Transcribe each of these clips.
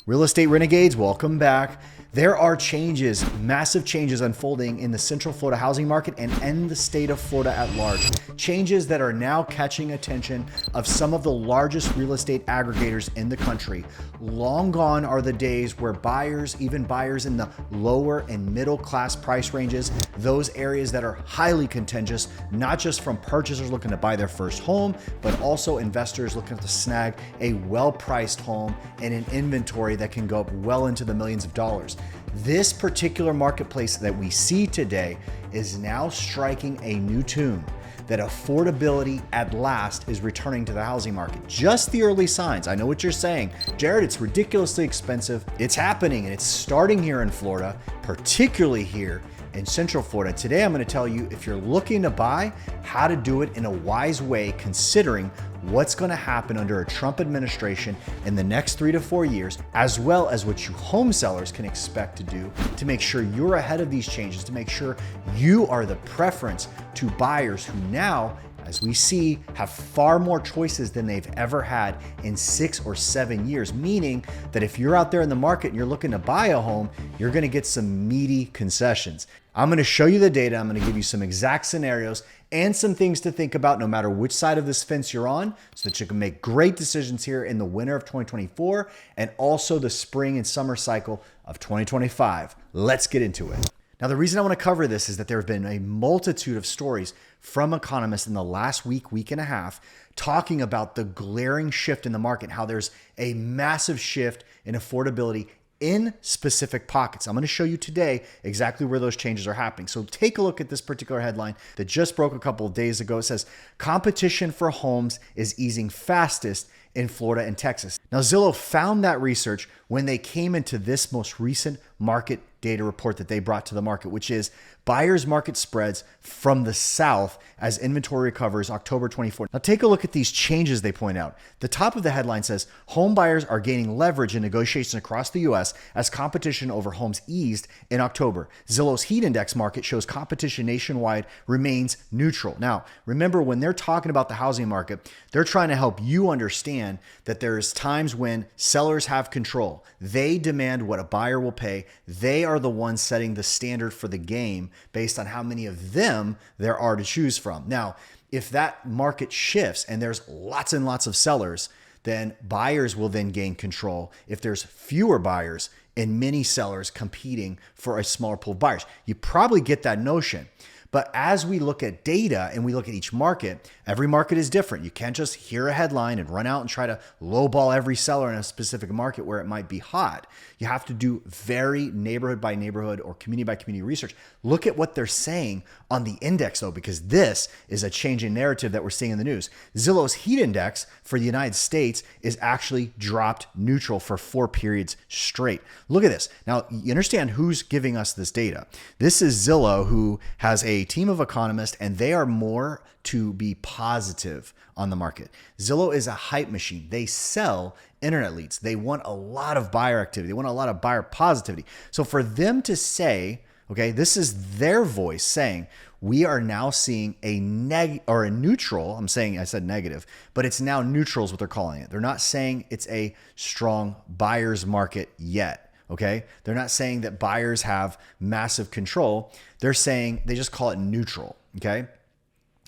Real estate renegades, welcome back. There are changes, massive changes unfolding in the Central Florida housing market and in the state of Florida at large. Changes that are now catching attention of some of the largest real estate aggregators in the country. Long gone are the days where buyers, even buyers in the lower and middle class price ranges, those areas that are highly contentious, not just from purchasers looking to buy their first home, but also investors looking to snag a well-priced home and an inventory that can go up well into the millions of dollars. This particular marketplace that we see today is now striking a new tune, that affordability at last is returning to the housing market. Just the early signs. I know what you're saying. Jared, it's ridiculously expensive. It's happening, and it's starting here in Florida, particularly here in Central Florida. Today, I'm going to tell you, if you're looking to buy, how to do it in a wise way, considering what's going to happen under a Trump administration in the next 3 to 4 years, as well as what you home sellers can expect to do to make sure you're ahead of these changes, to make sure you are the preference to buyers who now, as we see, have far more choices than they've ever had in 6 or 7 years, meaning that if you're out there in the market and you're looking to buy a home, you're going to get some meaty concessions. I'm going to show you the data. I'm going to give you some exact scenarios and some things to think about no matter which side of this fence you're on, so that you can make great decisions here in the winter of 2024 and also the spring and summer cycle of 2025. Let's get into it. Now, the reason I want to cover this is that there have been a multitude of stories from economists in the last week and a half, talking about the glaring shift in the market, how there's a massive shift in affordability in specific pockets. I'm going to show you today exactly where those changes are happening. So take a look at this particular headline that just broke a couple of days ago. It says, competition for homes is easing fastest in Florida and Texas. Now, Zillow found that research when they came into this most recent market data report that they brought to the market, which is buyers market spreads from the South as inventory recovers October 24. Now take a look at these changes they point out. The top of the headline says, home buyers are gaining leverage in negotiations across the US as competition over homes eased in October. Zillow's heat index market shows competition nationwide remains neutral. Now, remember, when they're talking about the housing market, they're trying to help you understand that there's times when sellers have control. They demand what a buyer will pay. They are the ones setting the standard for the game based on how many of them there are to choose from. Now, if that market shifts and there's lots and lots of sellers, then buyers will then gain control. If there's fewer buyers and many sellers competing for a smaller pool of buyers, you probably get that notion. But as we look at data and we look at each market, every market is different. You can't just hear a headline and run out and try to lowball every seller in a specific market where it might be hot. You have to do very neighborhood by neighborhood or community by community research. Look at what they're saying on the index though, because this is a changing narrative that we're seeing in the news. Zillow's heat index for the United States is actually dropped neutral for 4 periods straight. Look at this. Now, you understand who's giving us this data. This is Zillow, who has a team of economists, and they are more to be positive on the market. Zillow is a hype machine. They sell internet leads. They want a lot of buyer activity. They want a lot of buyer positivity. So for them to say, okay, this is their voice saying, we are now seeing a neutral. I said negative, but it's now neutral is what they're calling it. They're not saying it's a strong buyer's market yet. Okay. They're not saying that buyers have massive control. They're saying they just call it neutral. Okay.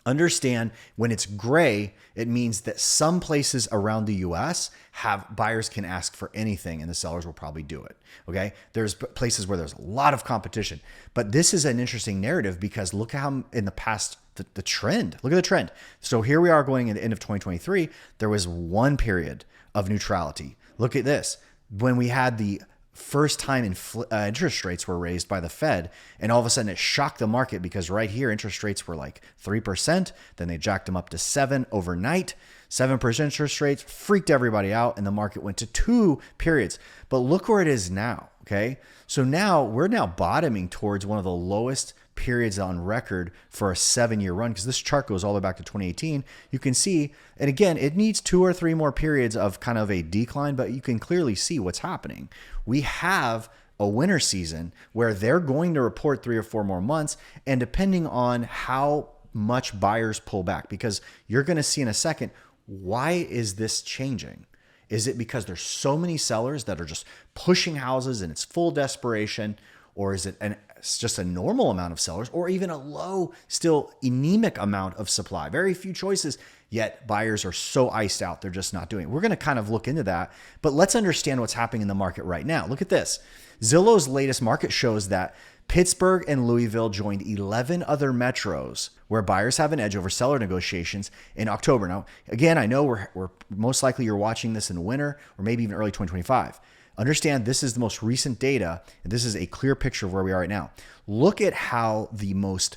Understand, when it's gray, it means that some places around the US have buyers can ask for anything and the sellers will probably do it. Okay. There's places where there's a lot of competition, but this is an interesting narrative because look how in the past, the trend, look at the trend. So here we are going at the end of 2023. There was one period of neutrality. Look at this. When we had the first time interest rates were raised by the Fed, and all of a sudden it shocked the market because right here interest rates were like 3%. Then they jacked them up to 7% overnight. 7% interest rates freaked everybody out, and the market went to 2 periods. But look where it is now. Okay, so now we're bottoming towards one of the lowest periods on record for a 7-year run, because this chart goes all the way back to 2018. You can see, and again, it needs 2 or 3 more periods of kind of a decline, but you can clearly see what's happening. We have a winter season where they're going to report 3 or 4 more months, and depending on how much buyers pull back, because you're going to see in a second, why is this changing? Is it because there's so many sellers that are just pushing houses and it's full desperation? Or is it it's just a normal amount of sellers, or even a low, still anemic amount of supply? Very few choices, yet buyers are so iced out, they're just not doing it. We're going to kind of look into that, but let's understand what's happening in the market right now. Look at this. Zillow's latest market shows that Pittsburgh and Louisville joined 11 other metros where buyers have an edge over seller negotiations in October. Now, again, I know we're most likely you're watching this in winter or maybe even early 2025. Understand this is the most recent data, and this is a clear picture of where we are right now. Look at how the most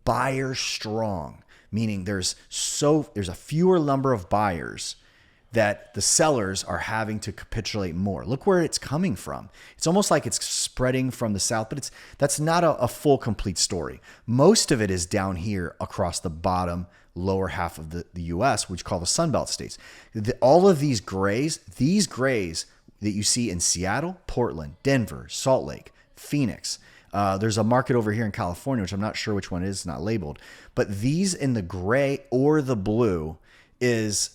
buyer strong, meaning there's a fewer number of buyers that the sellers are having to capitulate more. Look where it's coming from. It's almost like it's spreading from the south, but that's not a full, complete story. Most of it is down here across the bottom lower half of the U.S., which we call the Sunbelt states. All of these grays that you see in Seattle, Portland, Denver, Salt Lake, Phoenix. There's a market over here in California, which I'm not sure which one it is, it's not labeled. But these in the gray or the blue is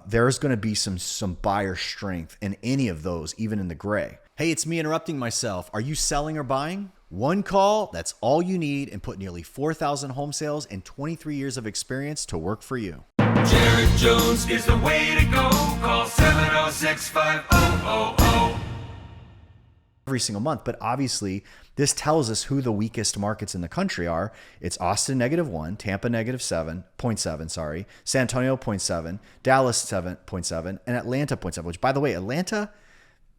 there's going to be some buyer strength in any of those, even in the gray. Hey, it's me interrupting myself. Are you selling or buying? One call, that's all you need, and put nearly 4,000 home sales and 23 years of experience to work for you. Jared Jones is the way to go. Call 706-5000. Every single month, but obviously this tells us who the weakest markets in the country are. It's Austin -1, Tampa -7.7, San Antonio 0.7, Dallas 7.7, and Atlanta 0.7, which by the way, Atlanta,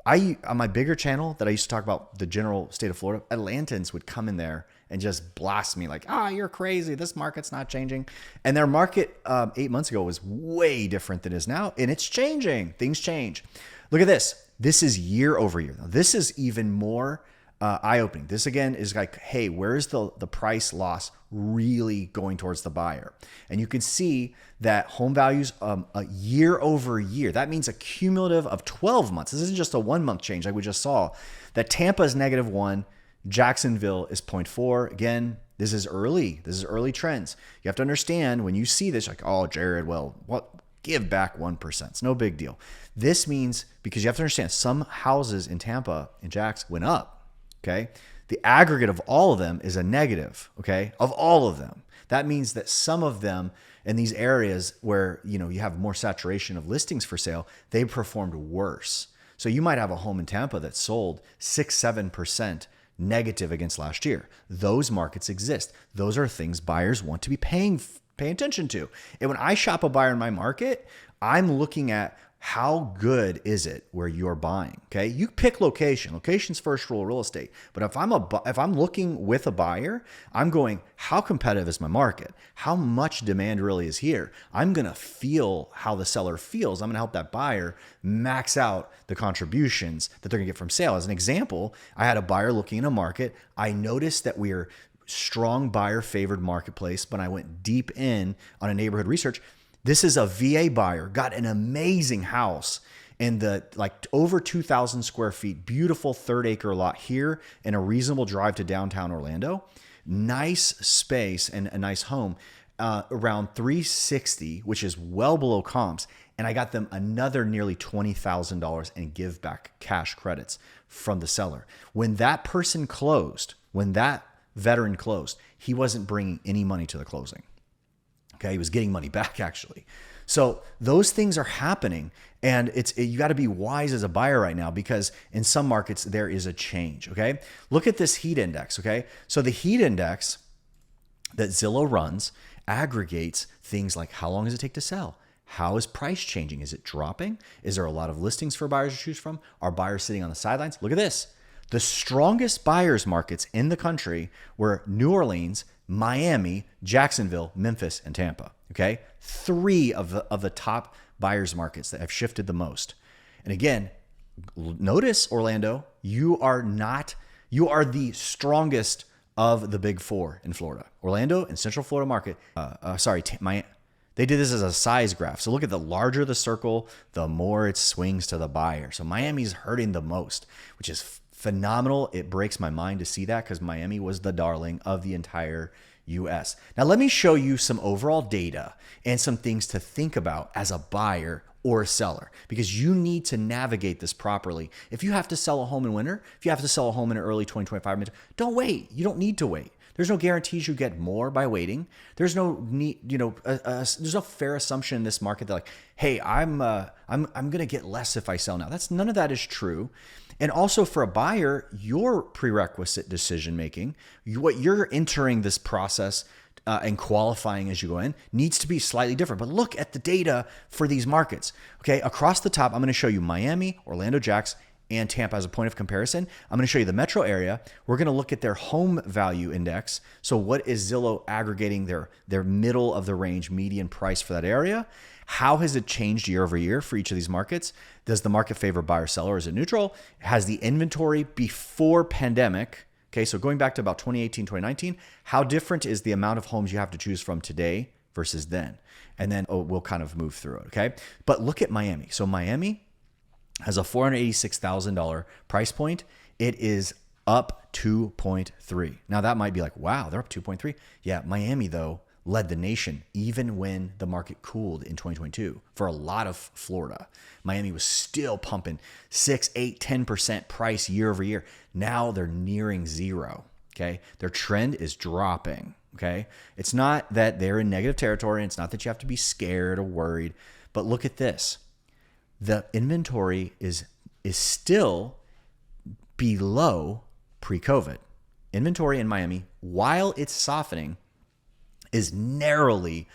on my bigger channel that I used to talk about the general state of Florida, Atlantans would come in there and just blast me like, you're crazy. This market's not changing. And their market 8 months ago was way different than it is now. And it's changing. Things change. Look at this. This is year over year. Now, this is even more eye-opening. This again is like, hey, where's the price loss really going towards the buyer? And you can see that home values year over year, that means a cumulative of 12 months. This isn't just a 1 month change like we just saw. That Tampa is -1, Jacksonville is 0.4. Again, this is early. This is early trends. You have to understand when you see this, like, oh, Jared, well, what? Give back 1%. It's no big deal. This means, because you have to understand, some houses in Tampa and Jax went up, okay? The aggregate of all of them is a negative, okay? Of all of them. That means that some of them in these areas where, you have more saturation of listings for sale, they performed worse. So you might have a home in Tampa that sold 6-7% negative against last year. Those markets exist. Those are things buyers want to be paying attention to. And when I shop a buyer in my market, I'm looking at how good is it where you're buying. Okay, you pick location. Location's first rule of real estate. But if I'm looking with a buyer, I'm going, how competitive is my market? How much demand really is here? I'm gonna feel how the seller feels. I'm gonna help that buyer max out the contributions that they're gonna get from sale. As an example, I had a buyer looking in a market. I noticed that we're strong buyer favored marketplace, but I went deep in on a neighborhood research. This is a VA buyer, got an amazing house in the over 2,000 square feet, beautiful 3rd-acre lot here in a reasonable drive to downtown Orlando. Nice space and a nice home, around 360, which is well below comps. And I got them another nearly $20,000 in give back cash credits from the seller. When that person closed, when that veteran closed, he wasn't bringing any money to the closing. Okay, he was getting money back actually. So those things are happening, and you got to be wise as a buyer right now, because in some markets there is a change. Okay, look at this heat index. Okay, so the heat index that Zillow runs aggregates things like how long does it take to sell? How is price changing? Is it dropping? Is there a lot of listings for buyers to choose from? Are buyers sitting on the sidelines? Look at this. The strongest buyers markets in the country were New Orleans, Miami, Jacksonville, Memphis, and Tampa. Okay, 3 of the top buyers markets that have shifted the most. And again, notice Orlando, you are the strongest of the big 4 in Florida. Orlando and Central Florida market. Miami. They did this as a size graph. So look at the larger the circle, the more it swings to the buyer. So Miami's hurting the most, which is phenomenal. It breaks my mind to see that, because Miami was the darling of the entire US. Now, let me show you some overall data and some things to think about as a buyer or a seller, because you need to navigate this properly. If you have to sell a home in winter, if you have to sell a home in early 2025, don't wait. You don't need to wait. There's no guarantees you get more by waiting. There's no need, there's no fair assumption in this market that like, hey, I'm gonna get less if I sell now. None of that is true. And also for a buyer, your prerequisite decision making, what you're entering this process and qualifying as you go in needs to be slightly different. But look at the data for these markets. Okay, across the top, I'm going to show you Miami, Orlando Jax, and Tampa as a point of comparison. I'm going to show you the metro area. We're going to look at their home value index. So what is Zillow aggregating their middle of the range median price for that area? How has it changed year over year for each of these markets? Does the market favor buyer seller? Is it neutral? Has the inventory before pandemic? Okay, so going back to about 2018, 2019, how different is the amount of homes you have to choose from today versus then? And then we'll kind of move through it, okay? But look at Miami. So Miami has a $486,000 price point. It is up 2.3. Now that might be like, wow, they're up 2.3. Yeah, Miami though led the nation even when the market cooled in 2022. For a lot of Florida, Miami was still pumping 6, 8, 10% price year over year. Now they're nearing zero, okay? Their trend is dropping, okay? It's not that they're in negative territory. It's not that you have to be scared or worried, but look at this. The inventory is still below pre-COVID. Inventory in Miami, while it's softening, is narrowly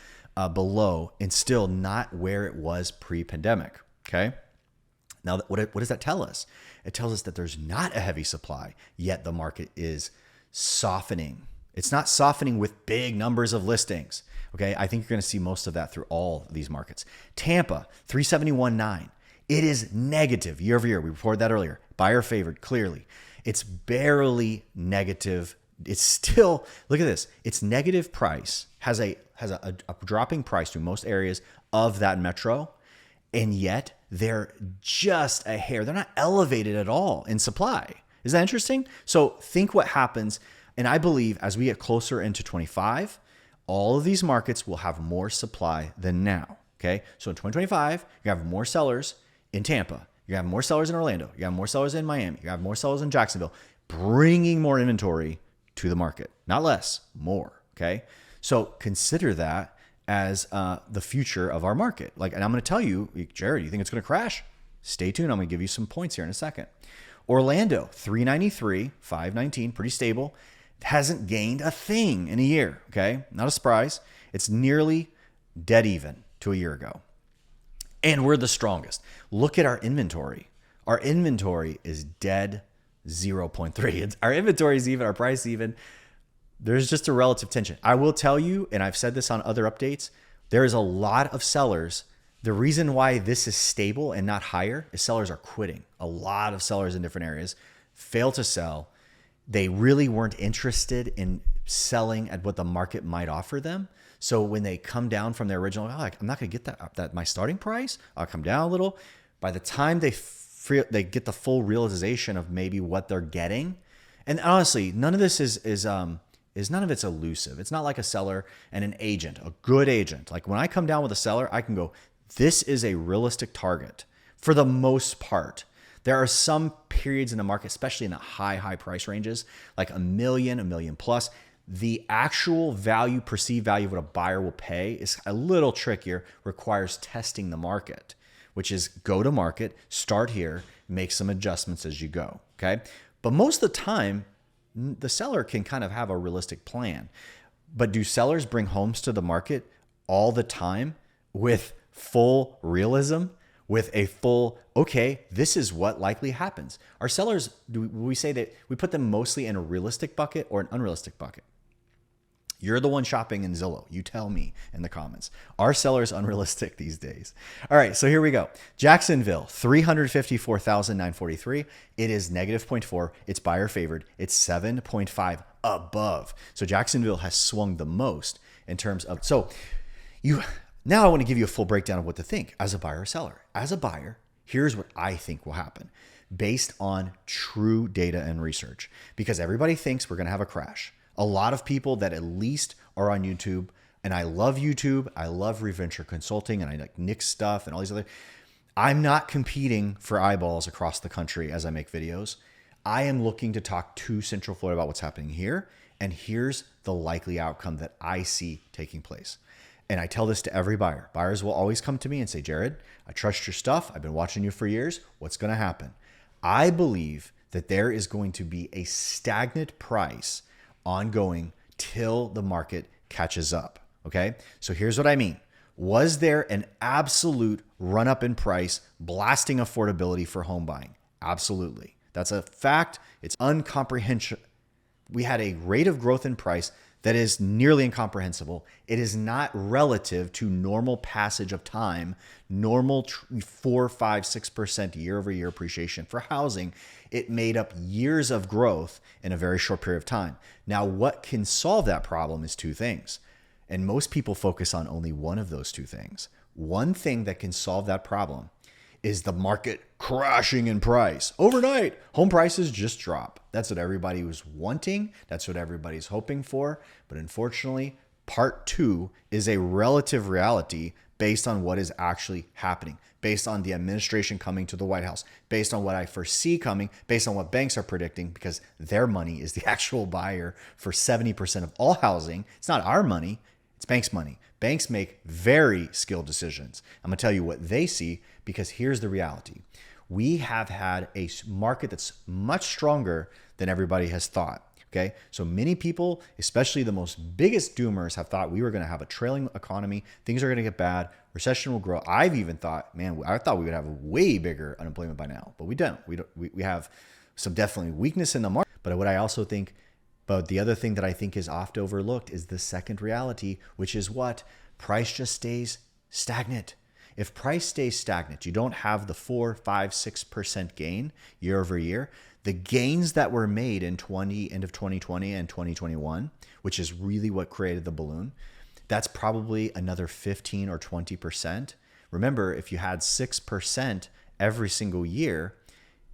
below and still not where it was pre-pandemic, okay? Now, what does that tell us? It tells us that there's not a heavy supply, yet the market is softening. It's not softening with big numbers of listings, okay? I think you're going to see most of that through all of these markets. Tampa, 371.9. It is negative year over year. We reported that earlier. Buyer favored, clearly. It's barely negative. It's still, look at this. Its negative price has a dropping price through most areas of that metro, and yet they're just a hair. They're not elevated at all in supply. Is that interesting? So think what happens, and I believe as we get closer into 25, all of these markets will have more supply than now, okay? So in 2025, you have more sellers in Tampa. You have more sellers in Orlando. You have more sellers in Miami. You have more sellers in Jacksonville, bringing more inventory to the market, not less, more. Okay. So consider that as the future of our market. And I'm going to tell you, Jared, you think it's going to crash? Stay tuned. I'm going to give you some points here in a second. Orlando, 393, 519, pretty stable. Hasn't gained a thing in a year. Okay. Not a surprise. It's nearly dead even to a year ago. And we're the strongest. Look at our inventory. Our inventory is dead 0.3. Our inventory is even, our price even. There's just a relative tension. I will tell you, and I've said this on other updates, there is a lot of sellers. The reason why this is stable and not higher is sellers are quitting. A lot of sellers in different areas fail to sell. They really weren't interested in selling at what the market might offer them. So when they come down from their original, I'm not going to get that my starting price. I'll come down a little. By the time they get the full realization of maybe what they're getting. And honestly, none of this is none of it's elusive. It's not like a seller and an agent, a good agent. Like when I come down with a seller, I can go, this is a realistic target for the most part. There are some periods in the market, especially in the high price ranges, like $1 million plus. The actual value, perceived value of what a buyer will pay is a little trickier, requires testing the market, which is go to market, start here, make some adjustments as you go, okay? But most of the time, the seller can kind of have a realistic plan. But do sellers bring homes to the market all the time with full realism, with a full, okay, this is what likely happens? Our sellers, do we say that we put them mostly in a realistic bucket or an unrealistic bucket? You're the one shopping in Zillow. You tell me in the comments. Are sellers unrealistic these days? All right, so here we go. Jacksonville, 354,943. It is negative 0.4. It's buyer favored. It's 7.5 above. So Jacksonville has swung the most in terms of, now I want to give you a full breakdown of what to think as a buyer or seller. As a buyer, here's what I think will happen based on true data and research, because everybody thinks we're going to have a crash. A lot of people that at least are on YouTube, and I love YouTube. I love Reventure Consulting, and I like Nick's stuff and all these other. I'm not competing for eyeballs across the country as I make videos. I am looking to talk to Central Florida about what's happening here. And here's the likely outcome that I see taking place. And I tell this to every buyer. Buyers will always come to me and say, Jared, I trust your stuff. I've been watching you for years. What's going to happen? I believe that there is going to be a stagnant price ongoing till the market catches up. Okay. So here's what I mean. Was there an absolute run up in price blasting affordability for home buying? Absolutely. That's a fact. It's uncomprehensible. We had a rate of growth in price that is nearly incomprehensible. It is not relative to normal passage of time, normal 4, 5, 6% year over year appreciation for housing. It made up years of growth in a very short period of time. Now, what can solve that problem is two things. And most people focus on only one of those two things. One thing that can solve that problem is the market crashing in price. Overnight, home prices just drop. That's what everybody was wanting. That's what everybody's hoping for. But unfortunately, part two is a relative reality based on what is actually happening, based on the administration coming to the White House, based on what I foresee coming, based on what banks are predicting, because their money is the actual buyer for 70% of all housing. It's not our money. It's banks' money. Banks make very skilled decisions. I'm going to tell you what they see, because here's the reality. We have had a market that's much stronger than everybody has thought. Okay. So many people, especially the most biggest doomers, have thought we were going to have a trailing economy. Things are going to get bad. Recession will grow. I've even thought, man, I thought we would have a way bigger unemployment by now, but we don't. We have some definitely weakness in the market. But what I also think, but the other thing that I think is oft overlooked is the second reality, which is what? Price just stays stagnant. If price stays stagnant, you don't have the 4, 5, 6% gain year over year. The gains that were made in end of 2020 and 2021, which is really what created the balloon, that's probably another 15 or 20%. Remember, if you had 6% every single year,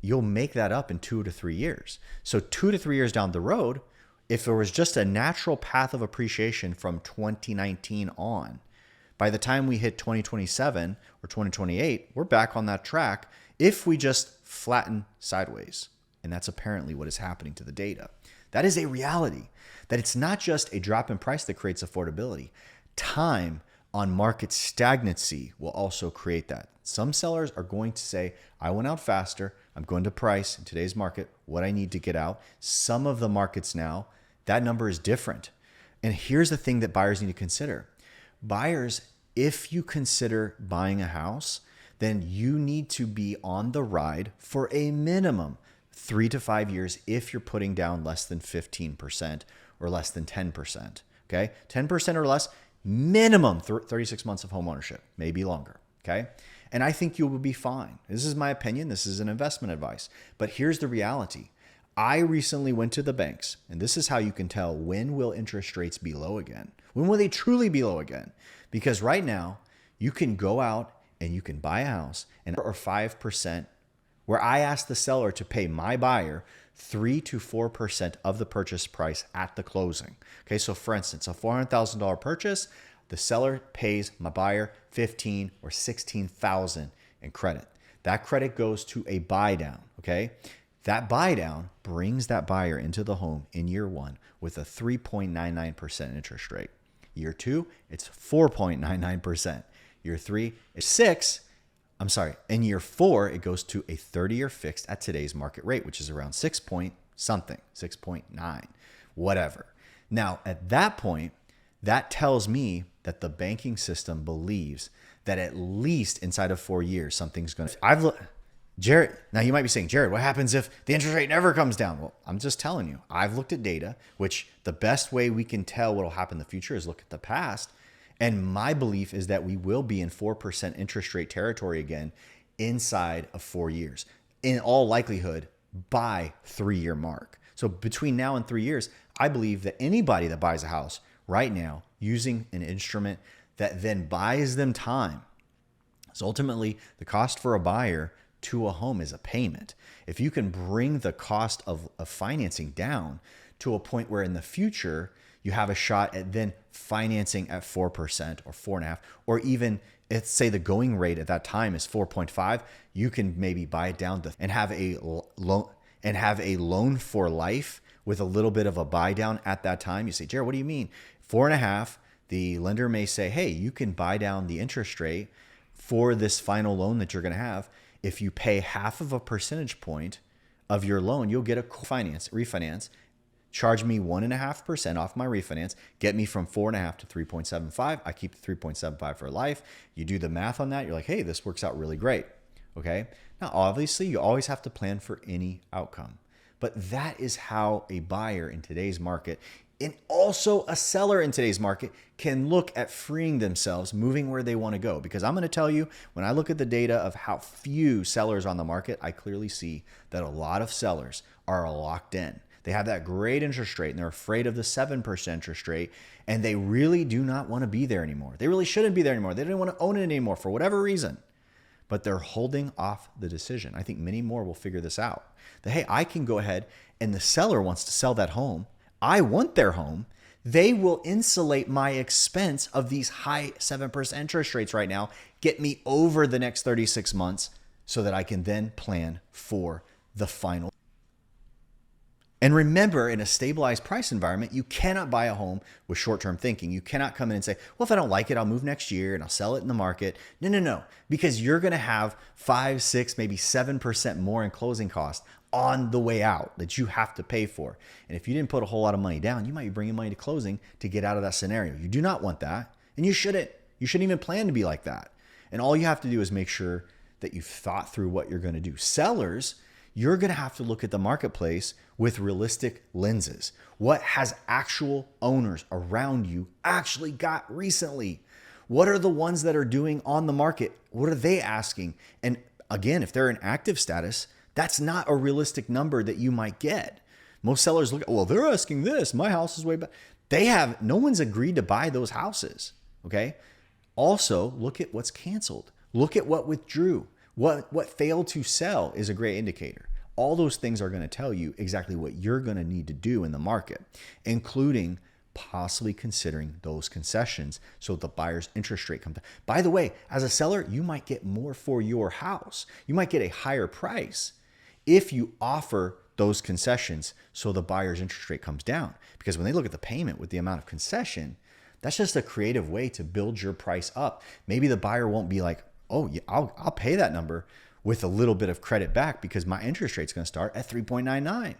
you'll make that up in 2 to 3 years. So 2 to 3 years down the road, if there was just a natural path of appreciation from 2019 on, by the time we hit 2027 or 2028, we're back on that track if we just flatten sideways. And that's apparently what is happening to the data. That is a reality, that it's not just a drop in price that creates affordability. Time on market stagnancy will also create that. Some sellers are going to say, I went out faster. I'm going to price in today's market what I need to get out. Some of the markets now, that number is different. And here's the thing that buyers need to consider. Buyers, if you consider buying a house, then you need to be on the ride for a minimum 3 to 5 years if you're putting down less than 15% or less than 10%. Okay? 10% or less, minimum 36 months of home ownership, maybe longer. Okay? And I think you will be fine. This is my opinion. This is an investment advice. But here's the reality. I recently went to the banks, and this is how you can tell when will interest rates be low again. When will they truly be low again? Because right now, you can go out and you can buy a house and or 5%, where I ask the seller to pay my buyer 3 to 4% of the purchase price at the closing. Okay, so for instance, a $400,000 purchase, the seller pays my buyer $15,000 or $16,000 in credit. That credit goes to a buy down. Okay, that buy down brings that buyer into the home in year 1 with a 3.99% interest rate. Year 2, it's 4.99%. Year 3 is 6. In year 4, it goes to a 30-year fixed at today's market rate, which is around 6 point something, 6.9, whatever. Now, at that point, that tells me that the banking system believes that at least inside of 4 years, something's going to... Jared, now you might be saying, Jared, what happens if the interest rate never comes down? Well, I'm just telling you, I've looked at data, which the best way we can tell what will happen in the future is look at the past. And my belief is that we will be in 4% interest rate territory again inside of 4 years, in all likelihood by 3-year mark. So between now and 3 years, I believe that anybody that buys a house right now using an instrument that then buys them time. So ultimately, the cost for a buyer to a home is a payment. If you can bring the cost of financing down to a point where in the future, you have a shot at then financing at 4% or 4.5%, or even if say the going rate at that time is 4.5, you can maybe buy it down and have a loan for life with a little bit of a buy down at that time. You say, Jared, what do you mean? 4.5, the lender may say, hey, you can buy down the interest rate for this final loan that you're going to have. If you pay half of a percentage point of your loan, you'll get a refinance. Charge me 1.5% off my refinance, get me from 4.5 to 3.75. I keep the 3.75 for life. You do the math on that. You're like, hey, this works out really great. Okay. Now, obviously, you always have to plan for any outcome, but that is how a buyer in today's market, and also a seller in today's market, can look at freeing themselves, moving where they want to go. Because I'm going to tell you, when I look at the data of how few sellers on the market, I clearly see that a lot of sellers are locked in. They have that great interest rate and they're afraid of the 7% interest rate, and they really do not want to be there anymore. They really shouldn't be there anymore. They don't want to own it anymore for whatever reason, but they're holding off the decision. I think many more will figure this out. That, hey, I can go ahead, and the seller wants to sell that home. I want their home. They will insulate my expense of these high 7% interest rates right now, get me over the next 36 months so that I can then plan for the final. And remember, in a stabilized price environment, you cannot buy a home with short-term thinking. You cannot come in and say, well, if I don't like it, I'll move next year and I'll sell it in the market. No. Because you're going to have 5, 6, maybe 7% more in closing costs on the way out that you have to pay for. And if you didn't put a whole lot of money down, you might be bringing money to closing to get out of that scenario. You do not want that. And you shouldn't. You shouldn't even plan to be like that. And all you have to do is make sure that you've thought through what you're going to do. Sellers, you're going to have to look at the marketplace with realistic lenses. What has actual owners around you actually got recently? What are the ones that are doing on the market? What are they asking? And again, if they're in active status, that's not a realistic number that you might get. Most sellers look at, well, they're asking this. My house is way back. No one's agreed to buy those houses. Okay. Also, look at what's canceled. Look at what withdrew. What failed to sell is a great indicator. All those things are going to tell you exactly what you're going to need to do in the market, including possibly considering those concessions so the buyer's interest rate comes down. By the way, as a seller, you might get more for your house. You might get a higher price if you offer those concessions so the buyer's interest rate comes down. Because when they look at the payment with the amount of concession, that's just a creative way to build your price up. Maybe the buyer won't be like, oh, yeah, I'll pay that number with a little bit of credit back because my interest rate's going to start at 3.99.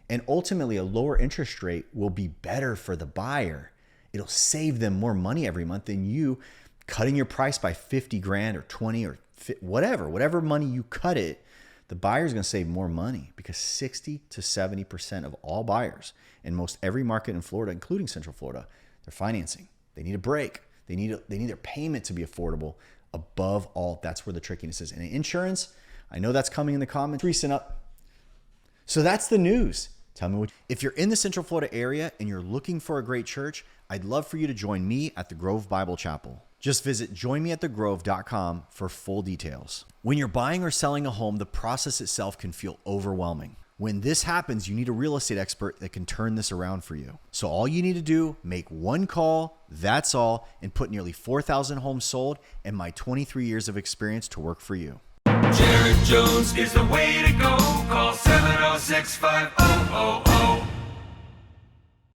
And ultimately, a lower interest rate will be better for the buyer. It'll save them more money every month than you cutting your price by 50 grand or 20 or whatever money you cut it. The buyer's going to save more money because 60 to 70% of all buyers in most every market in Florida, including Central Florida, they're financing. They need a break. They need their payment to be affordable. Above all, that's where the trickiness is. And insurance, I know that's coming in the comments. Recent up. So that's the news. Tell me if you're in the Central Florida area and you're looking for a great church, I'd love for you to join me at the Grove Bible Chapel. Just visit joinmeatthegrove.com for full details. When you're buying or selling a home, the process itself can feel overwhelming. When this happens, you need a real estate expert that can turn this around for you. So all you need to do, make one call, that's all, and put nearly 4,000 homes sold and my 23 years of experience to work for you. Jared Jones is the way to go. Call 706-5000.